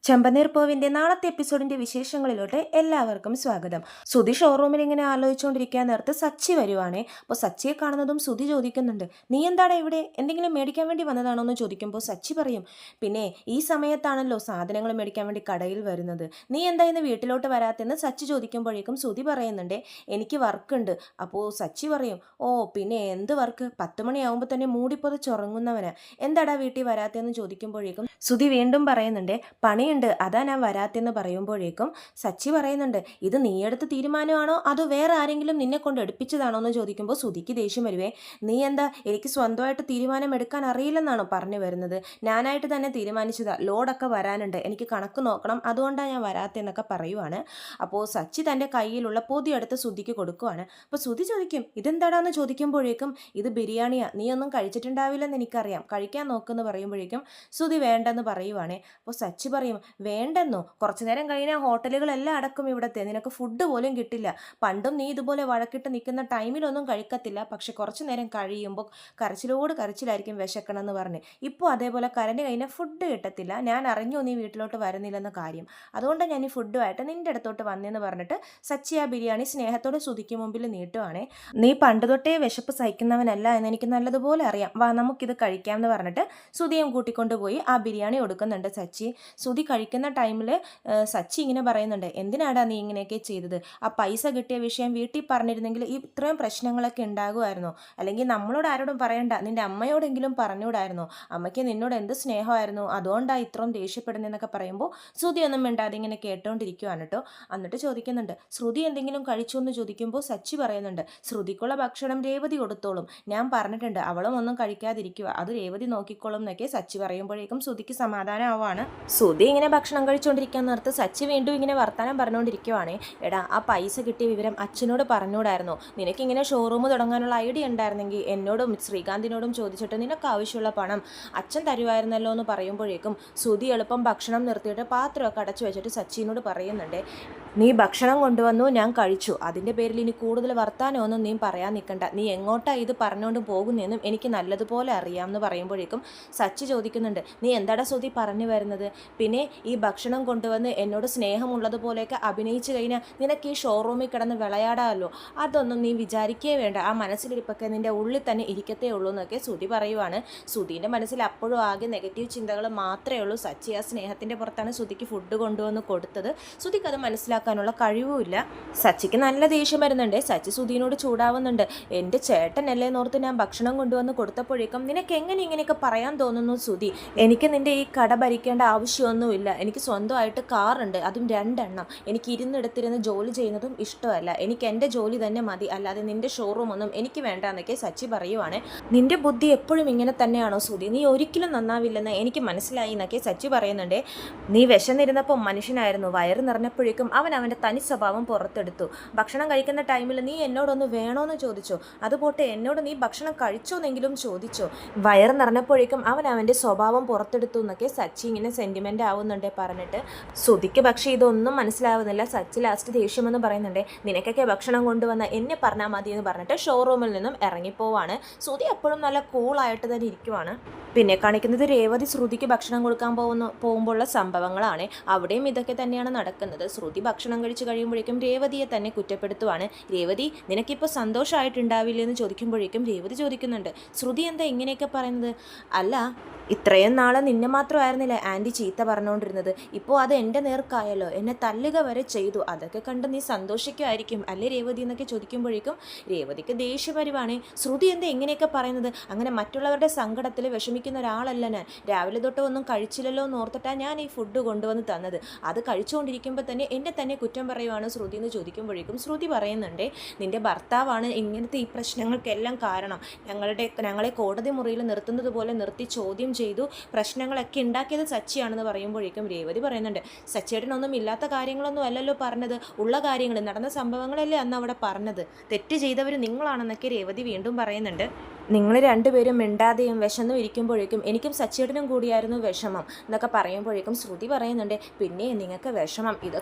ചെമ്പനീർ പൂവിന്റെ നാളത്തെ എപ്പിസോഡിന്റെ വിശേഷങ്ങളിലോട്ട് എല്ലാവർക്കും സ്വാഗതം. സുധി ഷോറൂമിൽ ഇങ്ങനെ ആലോചിച്ചുകൊണ്ടിരിക്കാൻ നേരത്ത് സച്ചി വരുവാണേ. അപ്പോൾ സച്ചിയെ കാണുന്നതും സുധി ചോദിക്കുന്നുണ്ട്, നീ എന്താണ് ഇവിടെ, എന്തെങ്കിലും മേടിക്കാൻ വേണ്ടി വന്നതാണോ എന്ന് ചോദിക്കുമ്പോൾ സച്ചി പറയും, പിന്നെ ഈ സമയത്താണല്ലോ സാധനങ്ങൾ മേടിക്കാൻ വേണ്ടി കടയിൽ വരുന്നത്, നീ എന്താ ഇന്ന് വീട്ടിലോട്ട് വരാത്തെന്ന് സച്ചി ചോദിക്കുമ്പോഴേക്കും സുധി പറയുന്നുണ്ട്, എനിക്ക് വർക്കുണ്ട്. അപ്പോൾ സച്ചി പറയും, ഓ പിന്നെ എന്ത് വർക്ക്, 10 മണിയാവുമ്പോൾ തന്നെ മൂടിപ്പൊതച്ചുറങ്ങുന്നവനാ, എന്താടാ വീട്ടിൽ വരാത്തെന്ന് ചോദിക്കുമ്പോഴേക്കും സുധി വീണ്ടും പറയുന്നുണ്ട്, പണിയുണ്ട്, അതാ ഞാൻ വരാത്തെന്ന് പറയുമ്പോഴേക്കും സച്ചി പറയുന്നുണ്ട്, ഇത് നീ എടുത്ത തീരുമാനമാണോ അതോ വേറെ ആരെങ്കിലും നിന്നെ കൊണ്ട് എടുപ്പിച്ചതാണോ എന്ന് ചോദിക്കുമ്പോൾ സുധിക്ക് ദേഷ്യം വരുവേ, നീ എന്താ എനിക്ക് സ്വന്തമായിട്ട് തീരുമാനം എടുക്കാൻ അറിയില്ലെന്നാണോ പറഞ്ഞു വരുന്നത്, ഞാനായിട്ട് തന്നെ തീരുമാനിച്ചതാ, ലോഡൊക്കെ വരാനുണ്ട്, എനിക്ക് കണക്ക് നോക്കണം, അതുകൊണ്ടാണ് ഞാൻ വരാത്തെന്നൊക്കെ പറയുവാണ്. അപ്പോൾ സച്ചി തൻ്റെ കയ്യിലുള്ള പൊതി എടുത്ത് സുധിക്ക് കൊടുക്കുവാണ്. അപ്പോൾ സുധി ചോദിക്കും, ഇതെന്താടാന്ന് ചോദിക്കുമ്പോഴേക്കും ഇത് ബിരിയാണിയാ, നീ ഒന്നും കഴിച്ചിട്ടുണ്ടാവില്ലെന്ന് എനിക്കറിയാം, കഴിക്കാൻ നോക്കുമെന്ന് പറയുമ്പോഴേക്കും സുധി വേണ്ടെന്ന് പറയുവാണേ. അപ്പോൾ സച്ചി പറയും, വേണ്ടെന്നോ, കുറച്ചു നേരം കഴിഞ്ഞാൽ ഹോട്ടലുകളെല്ലാം അടക്കും ഇവിടത്തെ, നിനക്ക് ഫുഡ് പോലും കിട്ടില്ല, പണ്ടും നീ ഇതുപോലെ വഴക്കിട്ട് നിൽക്കുന്ന ടൈമിലൊന്നും കഴിക്കത്തില്ല, പക്ഷെ കുറച്ചു നേരം കഴിയുമ്പോൾ കരച്ചിലോട് കരച്ചിലായിരിക്കും വിശക്കണമെന്ന് പറഞ്ഞ്, ഇപ്പോൾ അതേപോലെ കരണ്ട് കഴിഞ്ഞാൽ ഫുഡ് കിട്ടത്തില്ല, ഞാൻ അറിഞ്ഞു നീ വീട്ടിലോട്ട് വരുന്നില്ലെന്ന കാര്യം, അതുകൊണ്ട് ഞാൻ ഈ ഫുഡുമായിട്ട് നിൻ്റെ അടുത്തോട്ട് വന്നേന്ന് പറഞ്ഞിട്ട് സച്ചി ആ ബിരിയാണി സ്നേഹത്തോടെ സുധിക്ക് മുമ്പിൽ നീട്ടുവാണേ. നീ പണ്ട് തൊട്ടേ വിശപ്പ് സഹിക്കുന്നവനല്ല എന്ന് എനിക്ക് നല്ലതുപോലെ അറിയാം, വാ നമുക്കിത് കഴിക്കാമെന്ന് പറഞ്ഞിട്ട് സുധിയും കൂട്ടിക്കൊണ്ടുപോയി ആ ബിരിയാണി കൊടുക്കുന്നുണ്ട് സച്ചി. സുധി കഴിക്കുന്ന ടൈമിൽ സച്ചി ഇങ്ങനെ പറയുന്നുണ്ട്, എന്തിനാടാ നീ ഇങ്ങനെയൊക്കെ ചെയ്തത്, ആ പൈസ കിട്ടിയ വിഷയം വീട്ടിൽ പറഞ്ഞിരുന്നെങ്കിൽ ഈ ഇത്രയും പ്രശ്നങ്ങളൊക്കെ ഉണ്ടാകുമായിരുന്നോ, അല്ലെങ്കിൽ നമ്മളോട് ആരോടും പറയണ്ട, നിൻ്റെ അമ്മയോടെങ്കിലും പറഞ്ഞുകൂടായിരുന്നോ, അമ്മയ്ക്ക് നിന്നോട് എന്ത് സ്നേഹമായിരുന്നു, അതുകൊണ്ടാണ് ഇത്രയും ദേഷ്യപ്പെടുന്നതെന്നൊക്കെ പറയുമ്പോൾ സുധി ഒന്നും മിണ്ടാതെ ഇങ്ങനെ കേട്ടോണ്ടിരിക്കുവാണ് കേട്ടോ. എന്നിട്ട് ചോദിക്കുന്നുണ്ട്, ശ്രുതി എന്തെങ്കിലും കഴിച്ചു എന്ന് ചോദിക്കുമ്പോൾ സച്ചി പറയുന്നുണ്ട്, ശ്രുതിക്കുള്ള ഭക്ഷണം രേവതി കൊടുത്തോളും, ഞാൻ പറഞ്ഞിട്ടുണ്ട്, അവളും ഒന്നും കഴിക്കാതിരിക്കുക, അത് രേവതി നോക്കിക്കോളും എന്നൊക്കെ സച്ചി പറയുമ്പോഴേക്കും സുധിക്ക് സമാധാനമാവാണ്. സുധി ഇങ്ങനെ ഭക്ഷണം കഴിച്ചുകൊണ്ടിരിക്കാൻ നേരത്ത് സച്ചി വീണ്ടും ഇങ്ങനെ വർത്തമാനം പറഞ്ഞുകൊണ്ടിരിക്കുവാണേ, എടാ ആ പൈസ കിട്ടിയ വിവരം അച്ഛനോട് പറഞ്ഞുകൂടായിരുന്നോ, നിനക്കിങ്ങനെ ഷോറൂം തുടങ്ങാനുള്ള ഐഡിയ ഉണ്ടായിരുന്നെങ്കിൽ എന്നോടും ശ്രീകാന്തിനോടും ചോദിച്ചിട്ട് നിനക്ക് ആവശ്യമുള്ള പണം അച്ഛൻ തരുമായിരുന്നല്ലോ എന്ന് പറയുമ്പോഴേക്കും സുധി എളുപ്പം ഭക്ഷണം നിർത്തിയിട്ട് പാത്രമൊക്കെ അടച്ചു വെച്ചിട്ട് സച്ചിനോട് പറയുന്നുണ്ട്, നീ ഭക്ഷണം കൊണ്ടുവന്നു, ഞാൻ കഴിച്ചു, അതിൻ്റെ പേരിൽ ഇനി കൂടുതൽ വർത്താനമൊന്നും നീ പറയാൻ നിൽക്കണ്ട, നീ എങ്ങോട്ടാ ഇത് പറഞ്ഞുകൊണ്ട് പോകുന്നതെന്നും എനിക്ക് നല്ലതുപോലെ അറിയാമെന്ന് പറയുമ്പോഴേക്കും സച്ചി ചോദിക്കുന്നുണ്ട്, നീ എന്താടാ സുധി പറഞ്ഞു വരുന്നത്, പിന്നെ ഈ ഭക്ഷണം കൊണ്ടുവന്ന് എന്നോട് സ്നേഹമുള്ളതുപോലെയൊക്കെ അഭിനയിച്ചു കഴിഞ്ഞാൽ നിനക്ക് ഈ ഷോറൂമിൽ കിടന്ന് വിളയാടാമല്ലോ, അതൊന്നും നീ വിചാരിക്കേ വേണ്ട, ആ മനസ്സിലിരിപ്പൊക്കെ നിൻ്റെ ഉള്ളിൽ തന്നെ ഇരിക്കത്തേ ഉള്ളൂ എന്നൊക്കെ സുധി പറയുവാണ്. സുധീൻ്റെ മനസ്സിൽ അപ്പോഴും ആകെ നെഗറ്റീവ് ചിന്തകൾ മാത്രമേ ഉള്ളൂ. സച്ചി ആ സ്നേഹത്തിൻ്റെ പുറത്താണ് സുധിക്ക് ഫുഡ് കൊണ്ടുവന്ന് കൊടുത്തത്, സുധിക്ക് അത് മനസ്സിലാക്കാനുള്ള കഴിവുമില്ല. സച്ചിക്ക് നല്ല ദേഷ്യം വരുന്നുണ്ട്. സച്ചി സുധീനോട് ചൂടാവുന്നുണ്ട്, എൻ്റെ ചേട്ടനല്ലേ എന്നോർത്ത് ഞാൻ ഭക്ഷണം കൊണ്ടുവന്ന് കൊടുത്തപ്പോഴേക്കും നിനക്ക് എങ്ങനെ ഇങ്ങനെയൊക്കെ പറയാൻ തോന്നുന്നു സുധി, എനിക്ക് നിൻ്റെ ഈ കട ഭരിക്കേണ്ട ആവശ്യമൊന്നുമില്ല, എനിക്ക് സ്വന്തമായിട്ട് കാറുണ്ട്, അതും 2 എണ്ണം, എനിക്ക് ഇരുന്നിടത്തിരുന്ന് ജോലി ചെയ്യുന്നതും ഇഷ്ടമല്ല, എനിക്ക് എൻ്റെ ജോലി തന്നെ മതി, അല്ലാതെ നിൻ്റെ ഷോറൂമൊന്നും എനിക്ക് വേണ്ട എന്നൊക്കെ സച്ചി പറയുവാണ്. നിൻ്റെ ബുദ്ധി എപ്പോഴും ഇങ്ങനെ തന്നെയാണോ സുധി, നീ ഒരിക്കലും നന്നാവില്ലെന്ന് എനിക്ക് മനസ്സിലായി എന്നൊക്കെ സച്ചി പറയുന്നുണ്ട്. നീ വിശന്നിരുന്നപ്പോൾ മനുഷ്യനായിരുന്നു, വയറ് നിറഞ്ഞപ്പോഴേക്കും അവൻ്റെ തനി സ്വഭാവം പുറത്തെടുത്തു, ഭക്ഷണം കഴിക്കുന്ന ടൈമിൽ നീ എന്നോടൊന്ന് വേണോന്ന് ചോദിച്ചോ, അതുപോട്ടെ എന്നോട് നീ ഭക്ഷണം കഴിച്ചോന്നെങ്കിലും ചോദിച്ചോ, വയറ് നിറഞ്ഞപ്പോഴേക്കും അവൻ്റെ സ്വഭാവം പുറത്തെടുത്തു എന്നൊക്കെ സച്ചി ഇങ്ങനെ സെൻറ്റിമെൻ്റ് ആവുന്നുണ്ട് പറഞ്ഞിട്ട്. സുധിക്ക് പക്ഷേ ഇതൊന്നും മനസ്സിലാവുന്നില്ല. സച്ചി ലാസ്റ്റ് ദേഷ്യമെന്ന് പറയുന്നുണ്ട്, നിനക്കൊക്കെ ഭക്ഷണം കൊണ്ടുവന്ന എന്നെ പറഞ്ഞാൽ മതി എന്ന് പറഞ്ഞിട്ട് ഷോറൂമിൽ നിന്നും ഇറങ്ങിപ്പോവാണ്. സുധി എപ്പോഴും നല്ല കൂളായിട്ട് തന്നെ ഇരിക്കുവാണ്. പിന്നെ കാണിക്കുന്നത് രേവതി ശ്രുതിക്ക് ഭക്ഷണം കൊടുക്കാൻ പോകുമ്പോഴുള്ള സംഭവങ്ങളാണ്. അവിടെയും ഇതൊക്കെ തന്നെയാണ് നടക്കുന്നത്. ശ്രുതി ഭക്ഷണം കഴിച്ച് കഴിയുമ്പോഴേക്കും രേവതിയെ തന്നെ കുറ്റപ്പെടുത്തുവാണ്. രേവതി നിനക്കിപ്പോൾ സന്തോഷമായിട്ടുണ്ടാവില്ലേ എന്ന് ചോദിക്കുമ്പോഴേക്കും രേവതി ചോദിക്കുന്നുണ്ട്, ശ്രുതി എന്താ ഇങ്ങനെയൊക്കെ പറയുന്നത്, അല്ല ഇത്രയും നാളെ നിന്നെ മാത്രമായിരുന്നില്ല ആൻറ്റി ചീത്ത പറഞ്ഞുകൊണ്ടിരുന്നത്, ഇപ്പോൾ അത് എൻ്റെ നേർക്കായല്ലോ, എന്നെ തല്ലുക വരെ ചെയ്തു, അതൊക്കെ കണ്ട് നീ സന്തോഷിക്കുമായിരിക്കും അല്ലേ രേവതി എന്നൊക്കെ ചോദിക്കുമ്പോഴേക്കും രേവതിക്ക് ദേഷ്യം വരുവാണ്. ശ്രുതി എന്താ ഇങ്ങനെയൊക്കെ പറയുന്നത്, അങ്ങനെ മറ്റുള്ളവരുടെ സങ്കടത്തിൽ വിഷമിക്കുന്ന ഒരാളല്ല ഞാൻ, രാവിലെ തൊട്ട് ഒന്നും കഴിച്ചില്ലല്ലോ എന്ന് ഓർത്തിട്ടാണ് ഞാൻ ഈ ഫുഡ് കൊണ്ടുവന്ന് തന്നത്, അത് കഴിച്ചുകൊണ്ടിരിക്കുമ്പോൾ തന്നെ എന്നെ തന്നെ കുറ്റം പറയുവാണ് ശ്രുതി എന്ന് ചോദിക്കുമ്പോഴേക്കും ശ്രുതി പറയുന്നുണ്ട്, നിൻ്റെ ഭർത്താവാണ് ഇങ്ങനത്തെ ഈ പ്രശ്നങ്ങൾക്കെല്ലാം കാരണം, ഞങ്ങളെ കോടതി മുറിയിൽ നിർത്തുന്നത് പോലെ നിർത്തി ചോദ്യം ചെയ്തു പ്രശ്നങ്ങളൊക്കെ ഉണ്ടാക്കിയത് സച്ചിയാണെന്ന് പറയുമ്പോഴേക്കും രേവതി പറയുന്നുണ്ട്, സച്ചിയേട്ടനൊന്നും ഇല്ലാത്ത കാര്യങ്ങളൊന്നും അല്ലല്ലോ പറഞ്ഞത്, ഉള്ള കാര്യങ്ങൾ നടന്ന സംഭവങ്ങളല്ലേ അന്ന് അവിടെ പറഞ്ഞത്, തെറ്റ് ചെയ്തവർ നിങ്ങളാണെന്നൊക്കെ രേവതി വീണ്ടും പറയുന്നുണ്ട്. നിങ്ങൾ രണ്ടുപേരും മിണ്ടാതെയും വിശന്നും ഇരിക്കുമ്പോഴേക്കും എനിക്കും സച്ചേട്ടനും കൂടിയായിരുന്നു വിഷമം എന്നൊക്കെ പറയുമ്പോഴേക്കും ശ്രുതി പറയുന്നുണ്ട്, പിന്നെ നിങ്ങൾക്ക് വിഷമം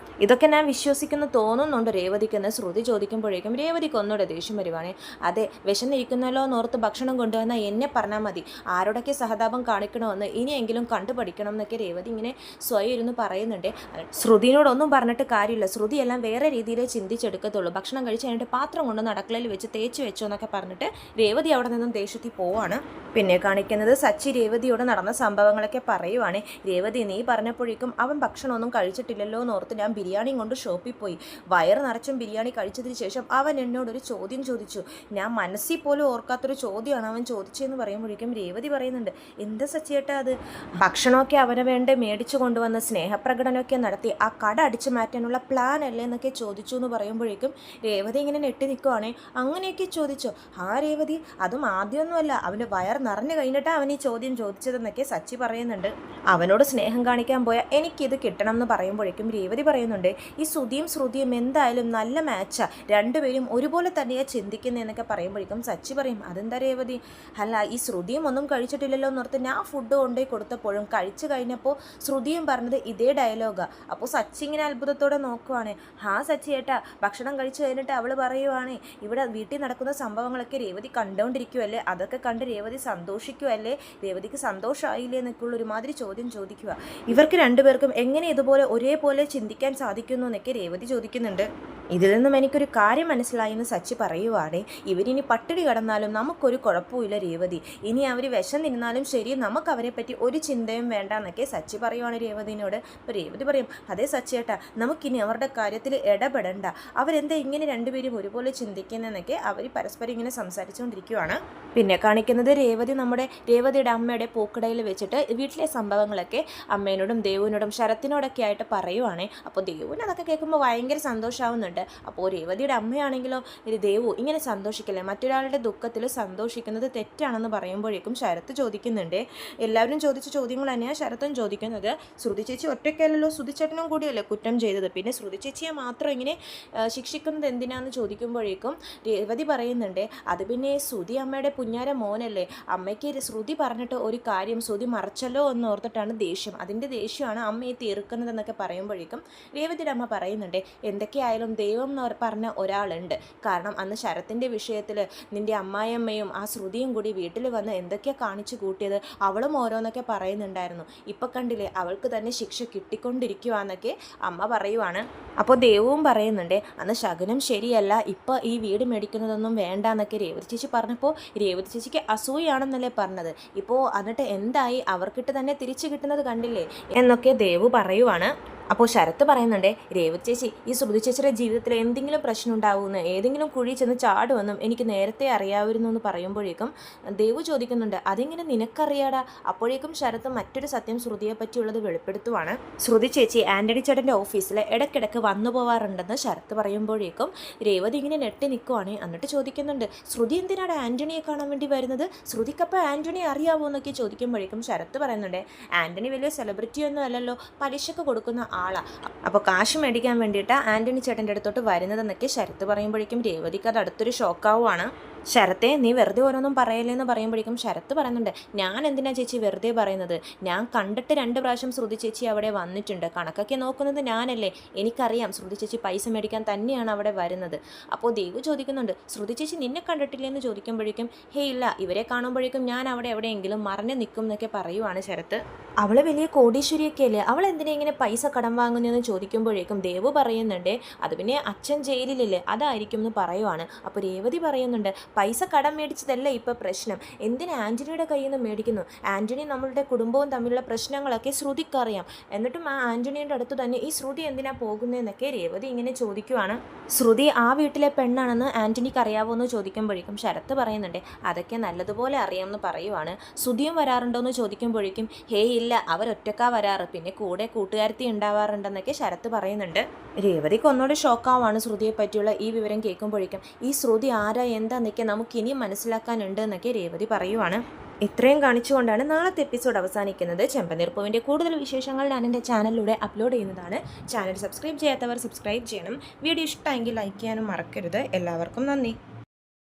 ഇതൊക്കെ ഞാൻ വിശ്വസിക്കുന്നു തോന്നുന്നുണ്ട് രേവതിക്കെന്ന് ശ്രുതി ചോദിക്കുമ്പോഴേക്കും രേവതിക്ക് ഒന്നുകൂടെ ദേഷ്യം വരുവാണേ. അതെ, വിശന്നിരിക്കുന്നല്ലോ എന്നോർത്ത് ഭക്ഷണം കൊണ്ടുവന്ന എന്നെ പറഞ്ഞാൽ മതി, ആരോടൊക്കെ സഹതാപം കാണിക്കണമെന്ന് ഇനിയെങ്കിലും കണ്ടുപഠിക്കണം എന്നൊക്കെ രേവതി ഇങ്ങനെ സ്വയം ഇരുന്ന് പറയുന്നുണ്ട്. ശ്രുതിനോടൊന്നും പറഞ്ഞിട്ട് കാര്യമില്ല, ശ്രുതി എല്ലാം വേറെ രീതിയിലേ ചിന്തിച്ചെടുക്കത്തുള്ളൂ. ഭക്ഷണം കഴിച്ച് കഴിഞ്ഞിട്ട് പാത്രം കൊണ്ട് നടക്കളയിൽ വെച്ച് തേച്ച് വെച്ചോ എന്നൊക്കെ പറഞ്ഞിട്ട് രേവതി അവിടെ നിന്നും ദേഷ്യത്തിൽ പോവാണ്. പിന്നെ കാണിക്കുന്നത് സച്ചി രേവതിയോട് നടന്ന സംഭവങ്ങളൊക്കെ പറയുവാണ്. രേവതി, നീ പറഞ്ഞപ്പോഴേക്കും അവൻ ഭക്ഷണമൊന്നും കഴിച്ചിട്ടില്ലല്ലോ എന്നോർത്ത് ഞാൻ ബിരിയാണിയും കൊണ്ട് ഷോപ്പിൽ പോയി. വയറ് നിറച്ചും ബിരിയാണി കഴിച്ചതിന് ശേഷം അവൻ എന്നോടൊരു ചോദ്യം ചോദിച്ചു. ഞാൻ മനസ്സിൽ പോലും ഓർക്കാത്തൊരു ചോദ്യമാണ് അവൻ ചോദിച്ചതെന്ന് പറയുമ്പോഴേക്കും രേവതി പറയുന്നുണ്ട്, എന്താ സച്ചിയേട്ടാ അത്? ഭക്ഷണമൊക്കെ അവന് വേണ്ടി മേടിച്ചു കൊണ്ടുവന്ന് സ്നേഹപ്രകടനമൊക്കെ നടത്തി ആ കട അടിച്ചു മാറ്റാനുള്ള പ്ലാൻ അല്ലേ എന്നൊക്കെ ചോദിച്ചു എന്ന് പറയുമ്പോഴേക്കും രേവതി ഇങ്ങനെ നെട്ടി നിൽക്കുവാണേ. അങ്ങനെയൊക്കെ ചോദിച്ചോ? ആ രേവതി, അതും ആദ്യമൊന്നുമല്ല, അവൻ്റെ വയർ നിറഞ്ഞു കഴിഞ്ഞിട്ടാണ് അവൻ ഈ ചോദ്യം ചോദിച്ചതെന്നൊക്കെ സച്ചി പറയുന്നുണ്ട്. അവനോട് സ്നേഹം കാണിക്കാൻ പോയാൽ എനിക്കിത് കിട്ടണം എന്ന് പറയുമ്പോഴേക്കും രേവതി പറയുന്നുണ്ട്, ഈ ശ്രുതിയും ശ്രുതിയും എന്തായാലും നല്ല മാച്ചാ, രണ്ടുപേരും ഒരുപോലെ തന്നെയാണ് ചിന്തിക്കുന്നതെന്നൊക്കെ പറയുമ്പോഴേക്കും സച്ചി പറയും, അതെന്താ രേവതി? അല്ല, ഈ ശ്രുതിയും ഒന്നും കഴിച്ചിട്ടില്ലല്ലോ എന്നോർത്ത് ഞാൻ ഫുഡ് കൊണ്ടുപോയി കൊടുത്തപ്പോഴും കഴിച്ചു കഴിഞ്ഞപ്പോൾ ശ്രുതിയും പറഞ്ഞത് ഇതേ ഡയലോഗാണ്. അപ്പോൾ സച്ചി ഇങ്ങനെ അത്ഭുതത്തോടെ നോക്കുവാണ്. ആ സച്ചി ഏട്ടാ, ഭക്ഷണം കഴിച്ചു കഴിഞ്ഞിട്ട് അവൾ പറയുവാണ്, ഇവിടെ വീട്ടിൽ നടക്കുന്ന സംഭവങ്ങളൊക്കെ രേവതി കണ്ടുകൊണ്ടിരിക്കുമല്ലേ, അതൊക്കെ കണ്ട് രേവതി സന്തോഷിക്കുമല്ലേ, രേവതിക്ക് സന്തോഷമായില്ലേ എന്നൊക്കെ ഉള്ള ഒരുമാതിരി ചോദ്യം ചോദിക്കുക. ഇവർക്ക് രണ്ടുപേർക്കും എങ്ങനെ ഇതുപോലെ ഒരേപോലെ ചിന്തിക്കാൻ സാധിക്കുന്നു എന്നൊക്കെ രേവതി ചോദിക്കുന്നുണ്ട്. ഇതിൽ നിന്നും എനിക്കൊരു കാര്യം മനസ്സിലായെന്ന് സച്ചി പറയുവാണേ, ഇവരിനി പട്ടിണി കിടന്നാലും നമുക്കൊരു കുഴപ്പമില്ല രേവതി, ഇനി അവർ വിശന്നിരുന്നാലും ശരി, നമുക്ക് അവരെ പറ്റി ഒരു ചിന്തയും വേണ്ട എന്നൊക്കെ സച്ചി പറയുവാണ് രേവതിനോട്. അപ്പോൾ രേവതി പറയും, അതേ സച്ചിയേട്ടാ, നമുക്കിനി അവരുടെ കാര്യത്തിൽ ഇടപെടണ്ട, അവരെന്താ ഇങ്ങനെ രണ്ടുപേരും ഒരുപോലെ ചിന്തിക്കുന്നതെന്നൊക്കെ അവർ പരസ്പരം ഇങ്ങനെ സംസാരിച്ചുകൊണ്ടിരിക്കുകയാണ്. പിന്നെ കാണിക്കുന്നത് രേവതിയുടെ അമ്മയുടെ പൂക്കടയിൽ വെച്ചിട്ട് വീട്ടിലെ സംഭവങ്ങളൊക്കെ അമ്മേനോടും ദേവുവിനോടും ശരത്തിനോടൊക്കെ ആയിട്ട് പറയുവാണേ. അപ്പോൾ ദേവുവിന് അതൊക്കെ കേൾക്കുമ്പോൾ ഭയങ്കര സന്തോഷമാവുന്നുണ്ട്. അപ്പോൾ രേവതിയുടെ അമ്മയാണെങ്കിലോ, ദേവു ഇങ്ങനെ സന്തോഷിക്കില്ലേ, മറ്റൊരാളുടെ ദുഃഖത്തിൽ സന്തോഷിക്കുന്നത് തെറ്റാണെന്ന് പറയുമ്പോഴേക്കും ശരത്ത് ചോദിക്കുന്നുണ്ട്. എല്ലാവരും ചോദിച്ച ചോദ്യങ്ങൾ തന്നെയാണ് ശരത്തും ചോദിക്കുന്നത്. ശ്രുതി ചേച്ചി ഒറ്റയ്ക്കല്ലല്ലോ, ശ്രുതിച്ചേട്ടനും കൂടിയല്ലേ കുറ്റം ചെയ്തത്, പിന്നെ ശ്രുതി ചേച്ചിയെ മാത്രം ഇങ്ങനെ ശിക്ഷിക്കുന്നത് എന്തിനാന്ന് ചോദിക്കുമ്പോഴേക്കും രേവതി പറയുന്നുണ്ട്, അത് പിന്നെ ശ്രുതി അമ്മയുടെ പുഞ്ഞാര മോനല്ലേ, അമ്മയ്ക്ക് ശ്രുതി പറഞ്ഞിട്ട് ഒരു കാര്യം ശ്രുതി മറച്ചല്ലോ എന്ന് ഓർത്തിട്ടാണ് ദേഷ്യം, അതിൻ്റെ ദേഷ്യമാണ് അമ്മയെ തീർക്കുന്നതെന്നൊക്കെ പറയുമ്പോഴേക്കും രേവതിയുടെ അമ്മ പറയുന്നുണ്ട്, എന്തൊക്കെയായാലും ദൈവം എന്ന് പറഞ്ഞ ഒരാളുണ്ട്, കാരണം അന്ന് ശരത്തിൻ്റെ വിഷയത്തിൽ നിൻ്റെ അമ്മായിയമ്മയും ആ ശ്രുതിയും കൂടി വീട്ടിൽ വന്ന് എന്തൊക്കെയാണ് കാണിച്ചു കൂട്ടിയത്, അവളും ഓരോന്നൊക്കെ പറയുന്നുണ്ടായിരുന്നു, ഇപ്പം കണ്ടില്ലേ അവൾക്ക് തന്നെ ശിക്ഷ കിട്ടിക്കൊണ്ടിരിക്കുവാന്നൊക്കെ അമ്മ പറയുവാണ്. അപ്പോൾ ദേവവും പറയുന്നുണ്ട്, അന്ന് ശകുനം ശരിയല്ല, ഇപ്പോൾ ഈ വീട് മേടിക്കുന്നതൊന്നും വേണ്ട എന്നൊക്കെ രേവതി ചേച്ചി പറഞ്ഞപ്പോൾ രേവതി ചേച്ചിക്ക് അസൂയാണെന്നല്ലേ പറഞ്ഞത്, ഇപ്പോൾ എന്നിട്ട് എന്തായി, അവർക്കിട്ട് തന്നെ തിരിച്ചു കിട്ടുന്നത് കണ്ടില്ലേ എന്നൊക്കെ ദേവു പറയുവാണ്. അപ്പോൾ ശരത്ത് പറയുന്നുണ്ട്, രേവതി ചേച്ചി ഈ ശ്രുതി ചേച്ചിയുടെ ജീവിതത്തിൽ എന്തെങ്കിലും പ്രശ്നം ഉണ്ടാവുമെന്ന്, ഏതെങ്കിലും കുഴി ചെന്ന് ചാടുമെന്നും എനിക്ക് നേരത്തെ അറിയാമായിരുന്നു എന്ന് പറയുമ്പോഴേക്കും ദേവു ചോദിക്കുന്നുണ്ട്, അതെങ്ങനെ നിനക്കറിയാടാ? അപ്പോഴേക്കും ശരത്ത് മറ്റൊരു സത്യം ശ്രുതിയെ പറ്റിയുള്ളത് വെളിപ്പെടുത്തുവാണ്. ശ്രുതി ചേച്ചി ആൻ്റണി ചേട്ടൻ്റെ ഓഫീസിൽ ഇടയ്ക്കിടയ്ക്ക് വന്നു പോവാറുണ്ടെന്ന് ശരത്ത് പറയുമ്പോഴേക്കും രേവതി ഇങ്ങനെ നെട്ടി നിൽക്കുവാണ്. എന്നിട്ട് ചോദിക്കുന്നുണ്ട്, ശ്രുതി എന്തിനാണ് ആൻ്റണിയെ കാണാൻ വേണ്ടി വരുന്നത്, ശ്രുതിക്കപ്പോൾ ആൻ്റണി അറിയാവോ എന്നൊക്കെ ചോദിക്കുമ്പോഴേക്കും ശരത്ത് പറയുന്നുണ്ട്, ആൻ്റണി വലിയ സെലിബ്രിറ്റി ഒന്നും അല്ലല്ലോ, പലിശക്ക് കൊടുക്കുന്ന ആളാ, അപ്പോൾ കാശ് മേടിക്കാൻ വേണ്ടിയിട്ട് ആൻ്റണി ചേട്ടൻ്റെ അടുത്തോട്ട് വരുന്നതെന്നൊക്കെ ശരത്ത് പറയുമ്പോഴേക്കും രേവതിക്ക് അത് അടുത്തൊരു ഷോക്കാവുകയാണ്. ശരത്തെ, നീ വെറുതെ ഓരോന്നും പറയല്ലേന്ന് പറയുമ്പോഴേക്കും ശരത്ത് പറയുന്നുണ്ട്, ഞാൻ എന്തിനാ ചേച്ചി വെറുതെ പറയുന്നത്, ഞാൻ കണ്ടിട്ട് 2 പ്രാവശ്യം ശ്രുതി ചേച്ചി അവിടെ വന്നിട്ടുണ്ട്, കണക്കൊക്കെ നോക്കുന്നത് ഞാനല്ലേ, എനിക്കറിയാം ശ്രുതി ചേച്ചി പൈസ മേടിക്കാൻ തന്നെയാണ് അവിടെ വരുന്നത്. അപ്പോൾ ദേവു ചോദിക്കുന്നുണ്ട്, ശ്രുതി ചേച്ചി നിന്നെ കണ്ടിട്ടില്ലെന്ന് ചോദിക്കുമ്പോഴേക്കും, ഹേ ഇല്ല, ഇവരെ കാണുമ്പോഴേക്കും ഞാൻ അവിടെ എവിടെയെങ്കിലും മറഞ്ഞു നിൽക്കും എന്നൊക്കെ പറയുവാണ് ശരത്ത്. അവൾ വലിയ കോടീശ്വരിയൊക്കെ അല്ലേ, അവൾ എന്തിനാ ഇങ്ങനെ പൈസ കടം വാങ്ങുന്നതെന്ന് ചോദിക്കുമ്പോഴേക്കും ദേവു പറയുന്നുണ്ട്, അത് പിന്നെ അച്ഛൻ ജയിലിലല്ലേ അതായിരിക്കും എന്ന് പറയുവാണ്. അപ്പോൾ രേവതി പറയുന്നുണ്ട്, പൈസ കടം മേടിച്ചതല്ല ഇപ്പോൾ പ്രശ്നം, എന്തിനാ ആൻ്റണിയുടെ കയ്യിൽ നിന്ന് മേടിക്കുന്നു, ആൻ്റണി നമ്മളുടെ കുടുംബവും തമ്മിലുള്ള പ്രശ്നങ്ങളൊക്കെ ശ്രുതിക്കറിയാം, എന്നിട്ടും ആ ആൻ്റണിയുടെ അടുത്ത് തന്നെ ഈ ശ്രുതി എന്തിനാ പോകുന്നതെന്നൊക്കെ രേവതി ഇങ്ങനെ ചോദിക്കുവാണ്. ശ്രുതി ആ വീട്ടിലെ പെണ്ണാണെന്ന് ആൻ്റണിക്ക് അറിയാവോ എന്ന് ചോദിക്കുമ്പോഴേക്കും ശരത്ത് പറയുന്നുണ്ട്, അതൊക്കെ നല്ലതുപോലെ അറിയാമെന്ന് പറയുവാണ്. ശ്രുതിയും വരാറുണ്ടോ എന്ന് ചോദിക്കുമ്പോഴേക്കും, ഹേ ഇല്ല, അവരൊറ്റക്കാ വരാറ്, പിന്നെ കൂടെ കൂട്ടുകാരത്തി ഉണ്ടാവാറുണ്ടെന്നൊക്കെ ശരത്ത് പറയുന്നുണ്ട്. രേവതിക്ക് ഒന്നുകൂടെ ഷോക്കാവാണ് ശ്രുതിയെ പറ്റിയുള്ള ഈ വിവരം കേൾക്കുമ്പോഴേക്കും, ഈ ശ്രുതി ആരാ എന്താന്നൊക്കെ നമുക്കിനിയും മനസ്സിലാക്കാനുണ്ട് എന്നൊക്കെ രേവതി പറയുവാണ്. ഇത്രയും കാണിച്ചുകൊണ്ടാണ് നാളത്തെ എപ്പിസോഡ് അവസാനിക്കുന്നത്. ചെമ്പനീർപ്പൂവിൻ്റെ കൂടുതൽ വിശേഷങ്ങൾ ഞാൻ എൻ്റെ ചാനലിലൂടെ അപ്ലോഡ് ചെയ്യുന്നതാണ്. ചാനൽ സബ്സ്ക്രൈബ് ചെയ്യാത്തവർ സബ്സ്ക്രൈബ് ചെയ്യണം. വീഡിയോ ഇഷ്ടമെങ്കിൽ ലൈക്ക് ചെയ്യാനും മറക്കരുത്. എല്ലാവർക്കും നന്ദി.